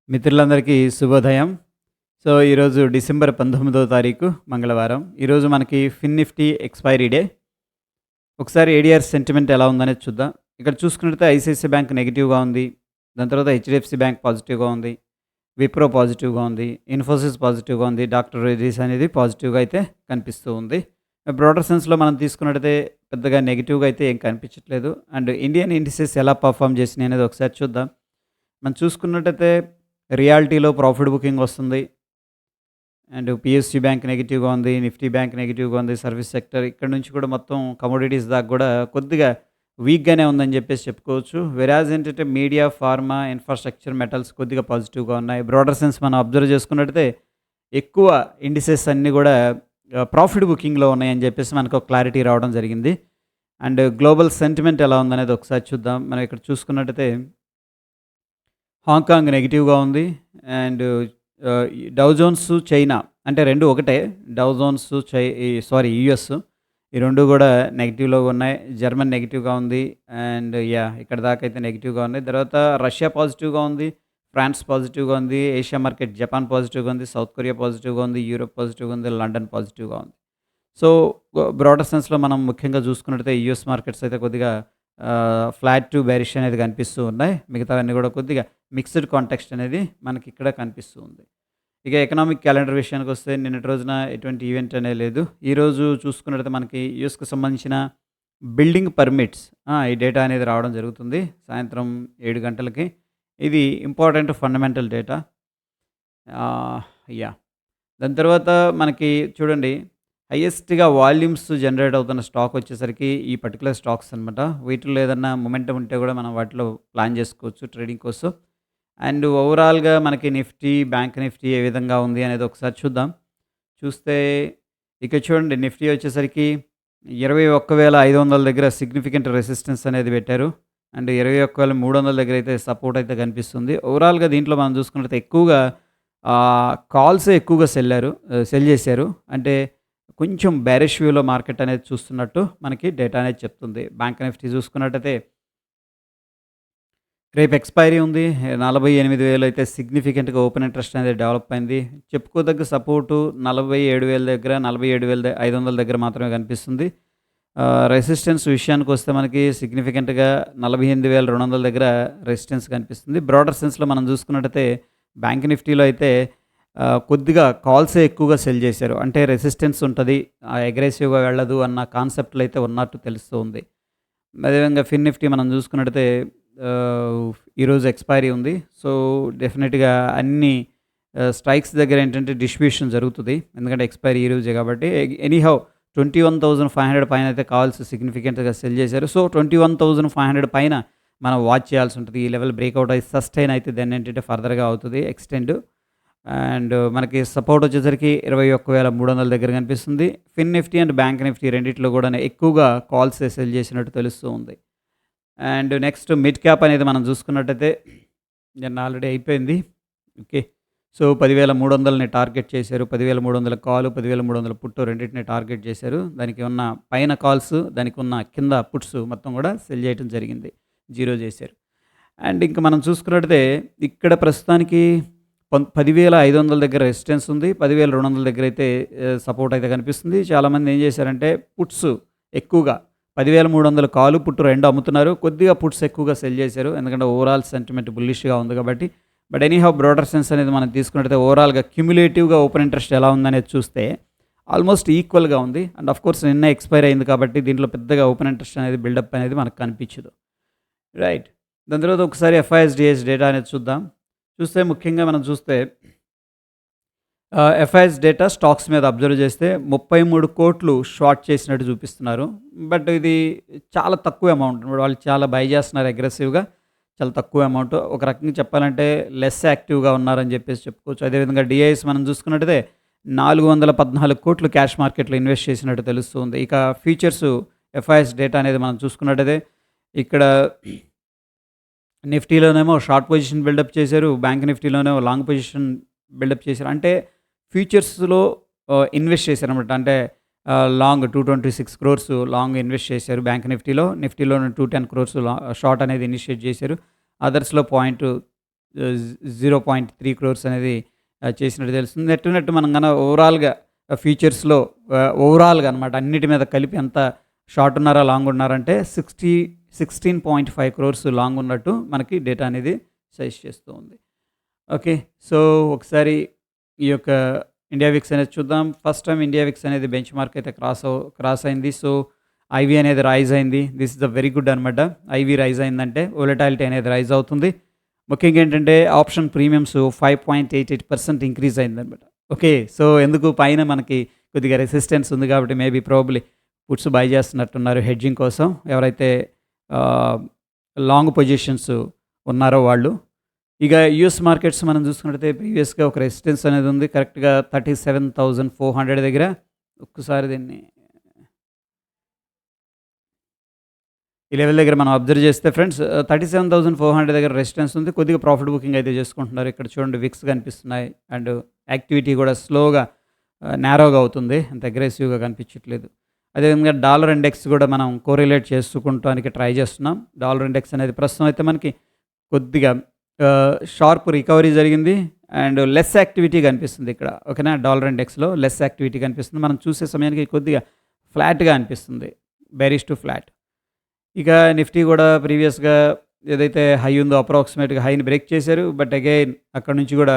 మిత్రులందరికీ శుభోదయం. ఈరోజు డిసెంబర్ 19వ తారీఖు మంగళవారం. ఈరోజు మనకి ఫిన్ నిఫ్టీ ఎక్స్‌పైరీ డే. ఒకసారి ఏడీఆర్ సెంటిమెంట్ ఎలా ఉందనేది చూద్దాం. ఇక్కడ చూసుకున్నట్లయితే ఐసీఐసీఐ బ్యాంక్ నెగెటివ్‌గా ఉంది. దాని తర్వాత హెచ్‌డీఎఫ్‌సీ బ్యాంక్ పాజిటివ్‌గా ఉంది. విప్రో పాజిటివ్‌గా ఉంది. ఇన్ఫోసిస్ పాజిటివ్‌గా ఉంది. డాక్టర్ రెడ్డీస్ అనేది పాజిటివ్‌గా అయితే కనిపిస్తూ ఉంది. బ్రాడర్ సెన్స్‌లో మనం తీసుకున్నట్టయితే పెద్దగా నెగెటివ్‌గా అయితే ఏం కనిపించట్లేదు. అండ్ ఇండియన్ ఇండిసెస్ ఎలా పెర్ఫార్మ్ చేసినాయి అనేది ఒకసారి చూద్దాం. మనం చూసుకున్నట్టయితే రియాల్టీలో ప్రాఫిట్ బుకింగ్ వస్తుంది. అండ్ పిఎస్యూ బ్యాంక్ నెగెటివ్‌గా ఉంది. నిఫ్టీ బ్యాంక్ నెగెటివ్‌గా ఉంది. సర్వీస్ సెక్టర్ ఇక్కడ నుంచి కూడా మొత్తం కమోడిటీస్ దాకా కూడా కొద్దిగా వీక్‌గానే ఉందని చెప్పేసి చెప్పుకోవచ్చు. వెరాజ్ ఏంటంటే మీడియా, ఫార్మా, ఇన్‌ఫ్రాస్ట్రక్చర్, మెటల్స్ కొద్దిగా పాజిటివ్‌గా ఉన్నాయి. బ్రాడర్ సెన్స్ మనం అబ్జర్వ్ చేసుకున్నట్టయితే ఎక్కువ ఇండిసెస్ అన్నీ కూడా ప్రాఫిట్ బుకింగ్‌లో ఉన్నాయని చెప్పేసి మనకు ఒక క్లారిటీ రావడం జరిగింది. అండ్ గ్లోబల్ సెంటిమెంట్ ఎలా ఉందనేది ఒకసారి చూద్దాం. మనం ఇక్కడ చూసుకున్నట్టయితే హాంకాంగ్ నెగెటివ్‌గా ఉంది. అండ్ డౌ జోన్స్, చైనా అంటే 2 ఒకటే. డౌ జోన్స్ యూఎస్ ఈ 2 కూడా నెగెటివ్‌లో ఉన్నాయి. జర్మన్ నెగెటివ్‌గా ఉంది. అండ్ ఇక్కడ దాకా అయితే నెగెటివ్‌గా ఉన్నాయి. తర్వాత రష్యా పాజిటివ్‌గా ఉంది. ఫ్రాన్స్ పాజిటివ్‌గా ఉంది. ఏషియా మార్కెట్ జపాన్ పాజిటివ్‌గా ఉంది. సౌత్ కొరియా పాజిటివ్‌గా ఉంది. యూరోప్ పాజిటివ్‌గా ఉంది. లండన్ పాజిటివ్‌గా ఉంది. సో, బ్రాడర్ సెన్స్‌లో మనం ముఖ్యంగా చూసుకున్నట్టయితే యూఎస్ మార్కెట్స్ అయితే కొద్దిగా ఫ్లాట్ టు బేరిష్ అనేది కనిపిస్తూ ఉన్నాయి. మిగతావన్నీ కూడా కొద్దిగా మిక్స్డ్ కాంటెక్స్ట్ అనేది మనకి ఇక్కడ కనిపిస్తూ ఉంది. ఇక ఎకనామిక్ క్యాలెండర్ విషయానికి వస్తే నిన్నటి రోజున ఎటువంటి ఈవెంట్ అనేది లేదు. ఈరోజు చూసుకున్నట్టయితే మనకి యూఎస్‌కి సంబంధించిన బిల్డింగ్ పర్మిట్స్ ఈ డేటా అనేది రావడం జరుగుతుంది. సాయంత్రం 7 గంటలకి. ఇది ఇంపార్టెంట్ ఫండమెంటల్ డేటా. ఆహ్, యాహ్! దాని తర్వాత మనకి చూడండి హైయెస్ట్‌గా వాల్యూమ్స్ జనరేట్ అవుతున్న స్టాక్ వచ్చేసరికి ఈ పర్టిక్యులర్ స్టాక్స్ అనమాట. వీటిల్లో ఏదన్నా మొమెంటమ్ ఉంటే కూడా మనం వాటిలో ప్లాన్ చేసుకోవచ్చు ట్రేడింగ్ కోసం. అండ్ ఓవరాల్‌గా మనకి నిఫ్టీ, బ్యాంక్ నిఫ్టీ ఏ విధంగా ఉంది అనేది ఒకసారి చూద్దాం. చూస్తే ఇక చూడండి నిఫ్టీ వచ్చేసరికి 21,500 దగ్గర సిగ్నిఫికెంట్ రెసిస్టెన్స్ అనేది పెట్టారు. అండ్ 21,300 దగ్గర అయితే సపోర్ట్ అయితే కనిపిస్తుంది. ఓవరాల్‌గా దీంట్లో మనం చూసుకున్నట్లయితే ఎక్కువగా కాల్సే ఎక్కువగా సెల్ చేశారు. అంటే కొంచెం బేరిష్ వ్యూలో మార్కెట్ అనేది చూస్తున్నట్టు మనకి డేటా అనేది చెప్తుంది. బ్యాంక్ నిఫ్టీ చూసుకున్నట్టయితే రేపు ఎక్స్‌పైరీ ఉంది. 48,000 అయితే సిగ్నిఫికెంట్‌గా ఓపెన్ ఇంట్రెస్ట్ అనేది డెవలప్ అయింది. చెప్పుకోదగ్గ సపోర్టు 47,000 దగ్గర, 47,500 దగ్గర మాత్రమే కనిపిస్తుంది. రెసిస్టెన్స్ విషయానికొస్తే మనకి సిగ్నిఫికెంట్‌గా 48,200 దగ్గర రెసిస్టెన్స్ కనిపిస్తుంది. బ్రాడర్ సెన్స్‌లో మనం చూసుకున్నట్టయితే బ్యాంక్ నిఫ్టీలో అయితే కొద్దిగా కాల్సే ఎక్కువగా సెల్ చేశారు. అంటే రెసిస్టెన్స్ ఉంటది. అగ్రెసివ్‌గా వెళ్ళదు అన్న కాన్సెప్ట్‌లో అయితే ఉన్నట్టు తెలుస్తూ ఉంది. అదేవిధంగా ఫిన్ నిఫ్టీ మనం చూసుకున్నట్టయితే ఈరోజు ఎక్స్‌పైరీ ఉంది. సో, డెఫినిట్‌గా అన్ని స్ట్రైక్స్ దగ్గర ఏంటంటే డిస్ట్రిబ్యూషన్ జరుగుతది. ఎందుకంటే ఎక్స్‌పైరీ ఈ రోజే కాబట్టి. ఎనీహౌ 21,500 పైన అయితే కాల్స్ సిగ్నిఫికెంట్‌గా సెల్ చేశారు. సో, 21,500 పైన మనం వాచ్ చేయాల్సి ఉంటది. ఈ లెవెల్ బ్రేక్‌ఔట్ అయ్యి సస్టైన్ అయితే దెన్ ఏంటంటే ఫర్దర్‌గా అవుతది ఎక్స్‌టెండ్. అండ్ మనకి సపోర్ట్ వచ్చేసరికి 21,300 దగ్గర కనిపిస్తుంది. ఫిన్ నిఫ్టీ అండ్ బ్యాంక్ నిఫ్టీ రెండిట్లో కూడా ఎక్కువగా కాల్స్ సెల్ చేసినట్టు తెలుస్తూ ఉంది. అండ్ నెక్స్ట్ మిడ్ క్యాప్ అనేది మనం చూసుకున్నట్టయితే నిన్న ఆల్రెడీ అయిపోయింది. ఓకే. సో, 10,300ని టార్గెట్ చేశారు. 10,300 కాల్, 10,300 పుట్ రెండిటిని టార్గెట్ చేశారు. దానికి ఉన్న పైన కాల్స్, దానికి ఉన్న కింద పుట్స్ మొత్తం కూడా సెల్ చేయడం జరిగింది. జీరో చేశారు. అండ్ ఇంక మనం చూసుకున్నట్టయితే ఇక్కడ ప్రస్తుతానికి 10,500 దగ్గర రెసిస్టెన్స్ ఉంది. 10,200 దగ్గర అయితే సపోర్ట్ అయితే కనిపిస్తుంది. చాలామంది ఏం చేశారంటే పుట్స్ ఎక్కువగా 10,300 కాలు, పుట్టు 2 అమ్ముతున్నారు. కొద్దిగా పుట్స్ ఎక్కువగా సెల్ చేశారు. ఎందుకంటే ఓవరాల్ సెంటిమెంట్ బుల్లిష్‌గా ఉంది కాబట్టి. బట్ ఎనీహౌ బ్రాడర్ సెన్స్ అనేది మనం తీసుకున్నట్టయితే ఓవరాల్‌గా క్యుములేటివ్‌గా ఓపెన్ ఇంట్రెస్ట్ ఎలా ఉందనేది చూస్తే ఆల్మోస్ట్ ఈక్వల్‌గా ఉంది. అండ్ ఆఫ్‌కోర్స్ నిన్న ఎక్స్‌పైర్ అయింది కాబట్టి దీంట్లో పెద్దగా ఓపెన్ ఇంట్రెస్ట్ అనేది బిల్డప్ అనేది మనకు కనిపించదు. రైట్. దాని తర్వాత ఒకసారి ఎఫ్ఐఎస్‌డిఎస్ డేటా అనేది చూద్దాం. చూస్తే ముఖ్యంగా మనం చూస్తే ఎఫ్ఐఎస్ డేటా స్టాక్స్ మీద అబ్జర్వ్ చేస్తే 33 కోట్లు షార్ట్ చేసినట్టు చూపిస్తున్నారు. బట్ ఇది చాలా తక్కువ అమౌంట్. వాళ్ళు చాలా బై చేస్తున్నారు అగ్రెసివ్‌గా. చాలా తక్కువ అమౌంట్. ఒక రకంగా చెప్పాలంటే లెస్ యాక్టివ్‌గా ఉన్నారని చెప్పేసి చెప్పుకోవచ్చు. అదేవిధంగా డిఐఎస్ మనం చూసుకున్నట్టయితే 414 కోట్లు క్యాష్ మార్కెట్‌లో ఇన్వెస్ట్ చేసినట్టు తెలుస్తుంది. ఇక ఫ్యూచర్స్ ఎఫ్ఐఎస్ డేటా అనేది మనం చూసుకున్నట్టయితే ఇక్కడ నిఫ్టీలోనేమో షార్ట్ పొజిషన్ బిల్డప్ చేశారు. బ్యాంక్ నిఫ్టీలోనేమో లాంగ్ పొజిషన్ బిల్డప్ చేశారు. అంటే ఫ్యూచర్స్‌లో ఇన్వెస్ట్ చేశారనమాట. అంటే లాంగ్ 226 క్రోర్స్ లాంగ్ ఇన్వెస్ట్ చేశారు బ్యాంక్ నిఫ్టీలో. నిఫ్టీలోనే 210 క్రోర్స్ షార్ట్ అనేది ఇనిషియేట్ చేశారు. అదర్స్‌లో 0.3 క్రోర్స్ అనేది చేసినట్టు తెలుస్తుంది. నెట్ మనం గన ఓవరాల్‌గా ఫ్యూచర్స్‌లో ఓవరాల్‌గా అనమాట అన్నిటి మీద కలిపి ఎంత షార్ట్ ఉన్నారా, లాంగ్ ఉన్నారంటే 16.5 క్రోర్స్ లాంగ్ ఉన్నట్టు మనకి డేటా అనేది సజెస్ట్ చేస్తూ ఉంది. ఓకే. సో, ఒకసారి ఈ యొక్క ఇండియా విక్స్ అనేది చూద్దాం. ఫస్ట్ టైమ్ ఇండియా విక్స్ అనేది బెంచ్ మార్క్ అయితే క్రాస్ అయింది. సో, ఐవీ అనేది రైజ్ అయింది. This is the very good అనమాట. ఐవీ రైజ్ అయిందంటే వోలటాలిటీ అనేది రైజ్ అవుతుంది. ముఖ్యంగా ఏంటంటే ఆప్షన్ ప్రీమియమ్స్ 5.88% ఇంక్రీజ్ అయిందనమాట. ఓకే. సో, ఎందుకు పైన మనకి కొద్దిగా రెసిస్టెన్స్ ఉంది కాబట్టి మేబీ ప్రాబబ్లీ పుట్స్ బై చేస్తున్నట్టున్నారు హెడ్జింగ్ కోసం. ఎవరైతే లాంగ్ పొజిషన్స్ ఉన్నారో వాళ్ళు. ఇక యూఎస్ మార్కెట్స్ మనం చూసుకున్నట్టయితే ప్రీవియస్‌గా ఒక రెసిస్టెన్స్ అనేది ఉంది. కరెక్ట్‌గా 37,400 దగ్గర. ఒక్కసారి దీన్ని ఈ లెవెల్ దగ్గర మనం అబ్జర్వ్ చేస్తే ఫ్రెండ్స్ 37,400 దగ్గర రెసిస్టెన్స్ ఉంది. కొద్దిగా ప్రాఫిట్ బుకింగ్ అయితే చేసుకుంటున్నారు. ఇక్కడ చూడండి విక్స్ కనిపిస్తున్నాయి. అండ్ యాక్టివిటీ కూడా స్లోగా నారోగా అవుతుంది. అంత అగ్రెసివ్‌గా కనిపించట్లేదు. అదేవిధంగా డాలర్ ఇండెక్స్ కూడా మనం కోరిలేట్ చేసుకుంటానికి ట్రై చేస్తున్నాం. డాలర్ ఇండెక్స్ అనేది ప్రస్తుతం అయితే మనకి కొద్దిగా షార్ప్ రికవరీ జరిగింది. అండ్ లెస్ యాక్టివిటీ కనిపిస్తుంది ఇక్కడ. ఓకేనా. డాలర్ ఇండెక్స్‌లో లెస్ యాక్టివిటీ కనిపిస్తుంది. మనం చూసే సమయానికి కొద్దిగా ఫ్లాట్‌గా అనిపిస్తుంది. Bearish to flat. ఇక నిఫ్టీ కూడా ప్రీవియస్‌గా ఏదైతే హై ఉందో అప్రాక్సిమేట్‌గా హైని బ్రేక్ చేశారు. బట్ అగైన్ అక్కడ నుంచి కూడా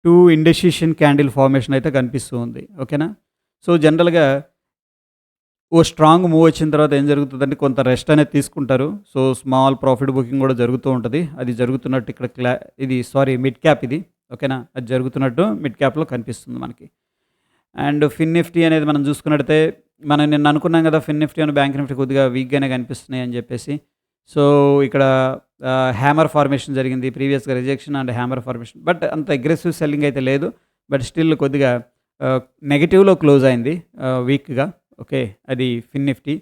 2 ఇండెసిషన్ క్యాండిల్ ఫార్మేషన్ అయితే కనిపిస్తూ ఉంది. ఓకేనా. సో, జనరల్‌గా ఓ స్ట్రాంగ్ మూవ్ వచ్చిన తర్వాత ఏం జరుగుతుందంటే కొంత రెస్ట్ అనేది తీసుకుంటారు. సో, స్మాల్ ప్రాఫిట్ బుకింగ్ కూడా జరుగుతూ ఉంటది. అది జరుగుతున్నట్టు ఇక్కడ ఇది మిడ్ క్యాప్ ఇది. ఓకేనా. అది జరుగుతున్నట్టు మిడ్ క్యాప్‌లో కనిపిస్తుంది మనకి. అండ్ ఫిన్ నిఫ్టీ అనేది మనం చూసుకున్నట్టయితే మనం నిన్న అనుకున్నాం కదా ఫిన్ నిఫ్టీ అండ్ బ్యాంక్ నిఫ్టీ కొద్దిగా వీక్‌గానే కనిపిస్తున్నాయి అని చెప్పేసి. సో, ఇక్కడ హ్యామర్ ఫార్మేషన్ జరిగింది. ప్రీవియస్‌గా rejection and hammer formation. But అంత అగ్రెసివ్ సెల్లింగ్ అయితే లేదు. బట్ స్టిల్ కొద్దిగా నెగెటివ్‌లో క్లోజ్ అయింది వీక్‌గా. ఓకే. అది ఫిన్ నిఫ్టీ.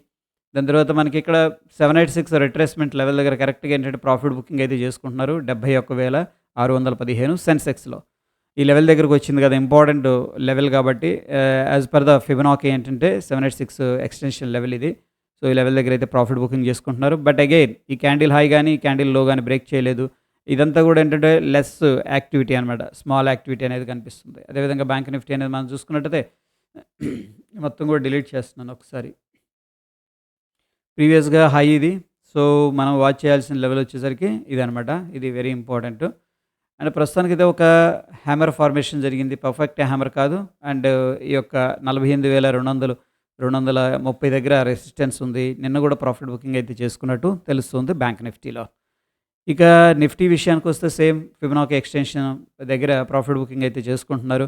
దాని తర్వాత మనకి ఇక్కడ 786 రిట్రేస్మెంట్ లెవెల్ దగ్గర కరెక్ట్‌గా ఏంటంటే ప్రాఫిట్ బుకింగ్ అయితే చేసుకుంటున్నారు. 71,615 సెన్సెక్స్‌లో. ఈ లెవెల్ దగ్గరకు వచ్చింది కదా ఇంపార్టెంట్ లెవెల్ కాబట్టి యాజ్ పర్ ద ఫిబొనాకీ ఏంటంటే 786 ఎక్స్టెన్షన్ లెవెల్ ఇది. సో, ఈ లెవెల్ దగ్గర అయితే ప్రాఫిట్ బుకింగ్ చేసుకుంటున్నారు. బట్ అగైన్ ఈ క్యాండిల్ హై కానీ, ఈ క్యాండిల్ లో కానీ బ్రేక్ చేయలేదు. ఇదంతా కూడా ఏంటంటే లెస్ యాక్టివిటీ అనమాట. స్మాల్ యాక్టివిటీ అనేది కనిపిస్తుంది. అదేవిధంగా బ్యాంక్ నిఫ్టీ అనేది మనం చూసుకున్నట్టయితే మొత్తం కూడా డిలీట్ చేస్తున్నాను ఒకసారి. ప్రీవియస్‌గా హై ఇది. సో, మనం వాచ్ చేయాల్సిన లెవెల్ వచ్చేసరికి ఇదనమాట. ఇది వెరీ ఇంపార్టెంట్. అండ్ ప్రస్తుతానికైతే ఒక హ్యామర్ ఫార్మేషన్ జరిగింది. పర్ఫెక్ట్ హ్యామర్ కాదు. అండ్ ఈ యొక్క 48,230 దగ్గర రెసిస్టెన్స్ ఉంది. నిన్న కూడా ప్రాఫిట్ బుకింగ్ అయితే చేసుకున్నట్టు తెలుస్తుంది బ్యాంక్ నిఫ్టీలో. ఇక నిఫ్టీ విషయానికి వస్తే సేమ్ ఫిబొనాకీ ఎక్స్టెన్షన్ దగ్గర ప్రాఫిట్ బుకింగ్ అయితే చేసుకుంటున్నారు.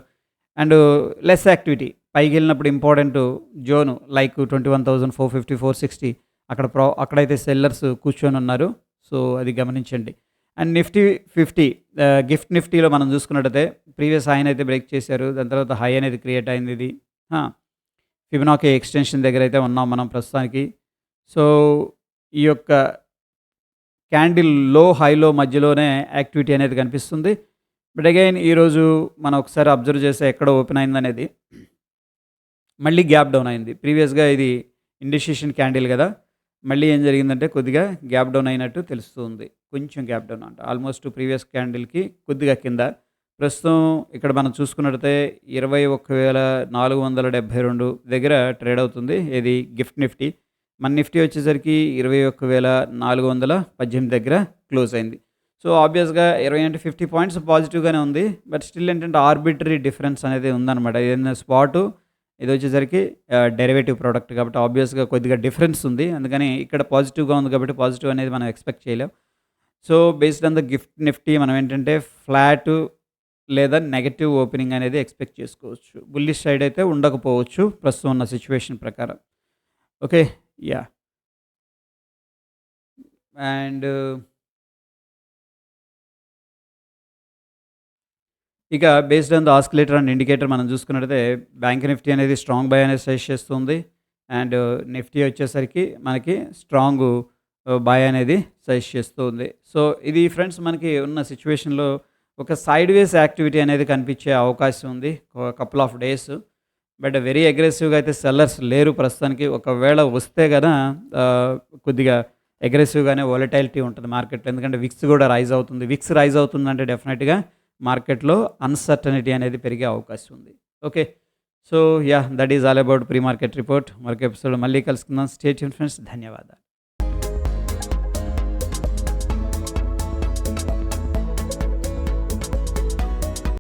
అండ్ లెస్ యాక్టివిటీ పైకి వెళ్ళినప్పుడు ఇంపార్టెంట్ జోన్ లైక్ 21,450, 460 అక్కడైతే సెల్లర్స్ కూర్చొని ఉన్నారు. సో, అది గమనించండి. అండ్ నిఫ్టీ 50 గిఫ్ట్ నిఫ్టీలో మనం చూసుకున్నట్టయితే ప్రీవియస్ హైని అయితే బ్రేక్ చేశారు. దాని తర్వాత హై అనేది క్రియేట్ అయింది ఇది. ఫిబొనాకీ ఎక్స్టెన్షన్ దగ్గర అయితే ఉన్నాం మనం ప్రస్తుతానికి. సో, ఈ యొక్క క్యాండిల్ లో హైలో మధ్యలోనే యాక్టివిటీ అనేది కనిపిస్తుంది. బట్ అగైన్ ఈరోజు మనం ఒకసారి అబ్జర్వ్ చేస్తే ఎక్కడ ఓపెన్ అయిందనేది మళ్ళీ గ్యాప్ డౌన్ అయింది. ప్రీవియస్‌గా ఇది ఇండిసిషన్ క్యాండిల్ కదా. మళ్ళీ ఏం జరిగిందంటే కొద్దిగా గ్యాప్ డౌన్ అయినట్టు తెలుస్తుంది. కొంచెం గ్యాప్ డౌన్ అంట. ఆల్మోస్ట్ ప్రీవియస్ క్యాండిల్‌కి కొద్దిగా కింద. ప్రస్తుతం ఇక్కడ మనం చూసుకున్నట్టయితే 21,472 దగ్గర ట్రేడ్ అవుతుంది. ఇది గిఫ్ట్ నిఫ్టీ. మన నిఫ్టీ వచ్చేసరికి 21,418 దగ్గర క్లోజ్ అయింది. సో, ఆబ్వియస్‌గా 20 అంటే 50 పాయింట్స్ పాజిటివ్‌గానే ఉంది. బట్ స్టిల్ ఏంటంటే ఆర్బిటరీ డిఫరెన్స్ అనేది ఉందన్నమాట. ఏదైనా స్పాటు ఇది వచ్చేసరికి డెరివేటివ్ ప్రోడక్ట్ కాబట్టి ఆబ్వియస్‌గా కొద్దిగా డిఫరెన్స్ ఉంది. అందుకని ఇక్కడ పాజిటివ్‌గా ఉంది కాబట్టి పాజిటివ్ అనేది మనం ఎక్స్‌పెక్ట్ చేయలేం. So, based on the gift Nifty మనం ఏంటంటే ఫ్లాట్ లేదా నెగెటివ్ ఓపెనింగ్ అనేది ఎక్స్‌పెక్ట్ చేసుకోవచ్చు. బుల్లిష్ సైడ్ అయితే ఉండకపోవచ్చు ప్రస్తుతం ఉన్న సిట్యుయేషన్ ప్రకారం. ఓకే. యాహ్! అండ్ ఇక based on the oscillator and indicator మనం చూసుకున్నట్టయితే బ్యాంక్ నిఫ్టీ అనేది స్ట్రాంగ్ బై అనేది సజెస్ట్ చేస్తుంది. అండ్ నిఫ్టీ వచ్చేసరికి మనకి స్ట్రాంగ్ బై అనేది సజెస్ట్ చేస్తుంది. సో, ఇది ఫ్రెండ్స్ మనకి ఉన్న సిచ్యువేషన్‌లో ఒక సైడ్ వేస్ యాక్టివిటీ అనేది కనిపించే అవకాశం ఉంది. Couple of days. But very అగ్రెసివ్‌గా అయితే సెల్లర్స్ లేరు ప్రస్తుతానికి. ఒకవేళ వస్తే గన కొద్దిగా అగ్రెసివ్‌గానే వోలటాలిటీ ఉంటది మార్కెట్‌లో. ఎందుకంటే విక్స్ గూడా రైజ్ అవుతుంది. విక్స్ రైజ్ అవుతుందంటే డెఫినెట్‌గా మార్కెట్‌లో అన్‌సర్టెనిటీ అనేది పెరిగే అవకాశం ఉంది. Okay. So, yeah! That is all about pre market report. మరొక ఎపిసోడ్‌లో మళ్ళీ కలుసుకుందాం. Stay tuned friends. ధన్యవాదాలు.